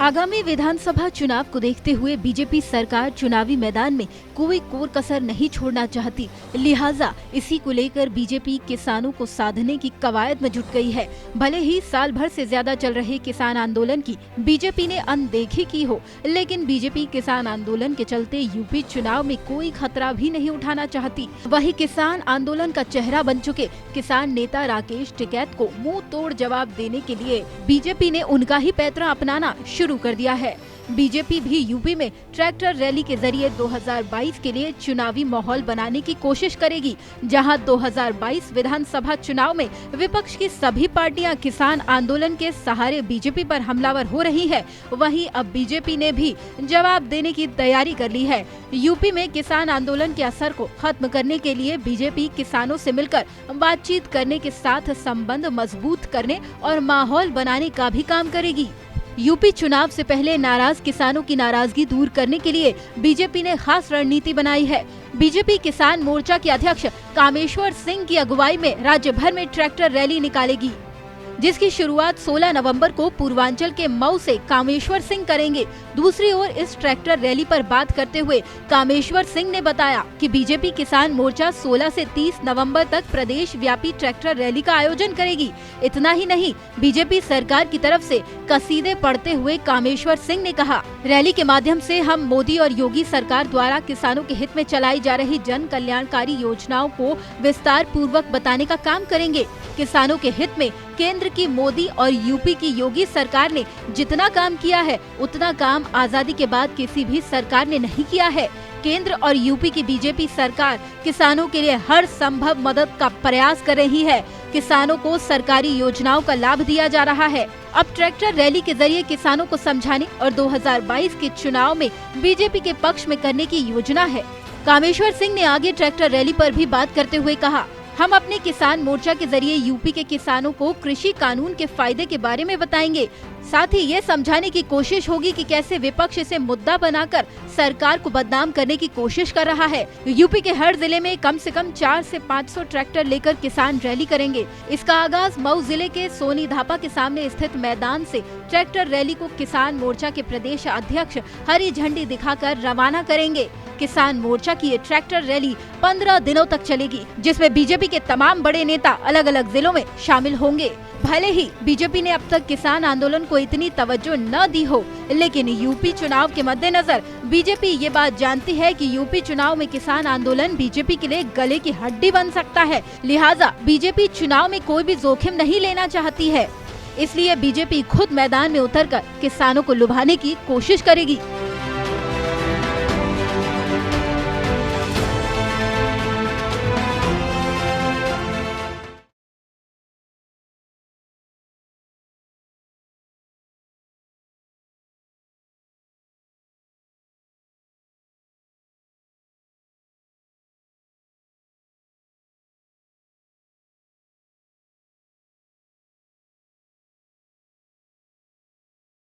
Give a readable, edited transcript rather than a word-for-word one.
आगामी विधानसभा चुनाव को देखते हुए बीजेपी सरकार चुनावी मैदान में कोई कोर कसर नहीं छोड़ना चाहती। लिहाजा इसी को लेकर बीजेपी किसानों को साधने की कवायद में जुट गई है। भले ही साल भर से ज्यादा चल रहे किसान आंदोलन की बीजेपी ने अनदेखी की हो, लेकिन बीजेपी किसान आंदोलन के चलते यूपी चुनाव में कोई खतरा भी नहीं उठाना चाहती। वही किसान आंदोलन का चेहरा बन चुके किसान नेता राकेश टिकैत को मुंह तोड़ जवाब देने के लिए बीजेपी ने उनका ही पैतरा अपनाना शुरू कर दिया है। बीजेपी भी यूपी में ट्रैक्टर रैली के जरिए 2022 के लिए चुनावी माहौल बनाने की कोशिश करेगी। जहां 2022 विधानसभा चुनाव में विपक्ष की सभी पार्टियां किसान आंदोलन के सहारे बीजेपी पर हमलावर हो रही है, वहीं अब बीजेपी ने भी जवाब देने की तैयारी कर ली है। यूपी में किसान आंदोलन के असर को खत्म करने के लिए बीजेपी किसानों से मिलकर बातचीत करने के साथ संबंध मजबूत करने और माहौल बनाने का भी काम करेगी। यूपी चुनाव से पहले नाराज किसानों की नाराजगी दूर करने के लिए बीजेपी ने खास रणनीति बनाई है। बीजेपी किसान मोर्चा के अध्यक्ष कामेश्वर सिंह की अगुवाई में राज्य भर में ट्रैक्टर रैली निकालेगी, जिसकी शुरुआत 16 नवंबर को पूर्वांचल के मऊ से कामेश्वर सिंह करेंगे। दूसरी ओर इस ट्रैक्टर रैली पर बात करते हुए कामेश्वर सिंह ने बताया कि बीजेपी किसान मोर्चा 16 से 30 नवंबर तक प्रदेश व्यापी ट्रैक्टर रैली का आयोजन करेगी। इतना ही नहीं, बीजेपी सरकार की तरफ से कसीदे पढ़ते हुए कामेश्वर सिंह ने कहा, रैली के माध्यम से हम मोदी और योगी सरकार द्वारा किसानों के हित में चलाई जा रही जन कल्याणकारी योजनाओं को विस्तार पूर्वक बताने का काम करेंगे। किसानों के हित में केंद्र की मोदी और यूपी की योगी सरकार ने जितना काम किया है, उतना काम आजादी के बाद किसी भी सरकार ने नहीं किया है। केंद्र और यूपी की बीजेपी सरकार किसानों के लिए हर संभव मदद का प्रयास कर रही है। किसानों को सरकारी योजनाओं का लाभ दिया जा रहा है। अब ट्रैक्टर रैली के जरिए किसानों को समझाने और 2022 के चुनाव में बीजेपी के पक्ष में करने की योजना है। कामेश्वर सिंह ने आगे ट्रैक्टर रैली पर भी बात करते हुए कहा, हम अपने किसान मोर्चा के जरिए यूपी के किसानों को कृषि कानून के फायदे के बारे में बताएंगे। साथ ही ये समझाने की कोशिश होगी कि कैसे विपक्ष इसे मुद्दा बनाकर सरकार को बदनाम करने की कोशिश कर रहा है। यूपी के हर जिले में कम से कम 400 से 500 ट्रैक्टर लेकर किसान रैली करेंगे। इसका आगाज मऊ जिले के सोनी धापा के सामने स्थित मैदान से ट्रैक्टर रैली को किसान मोर्चा के प्रदेश अध्यक्ष हरी झंडी दिखाकर रवाना करेंगे। किसान मोर्चा की ये ट्रैक्टर रैली 15 दिनों तक चलेगी, जिसमें बीजेपी के तमाम बड़े नेता अलग अलग जिलों में शामिल होंगे। भले ही बीजेपी ने अब तक किसान आंदोलन को इतनी तवज्जो न दी हो, लेकिन यूपी चुनाव के मद्देनजर बीजेपी ये बात जानती है कि यूपी चुनाव में किसान आंदोलन बीजेपी के लिए गले की हड्डी बन सकता है। लिहाजा बीजेपी चुनाव में कोई भी जोखिम नहीं लेना चाहती है, इसलिए बीजेपी खुद मैदान में उतरकर किसानों को लुभाने की कोशिश करेगी।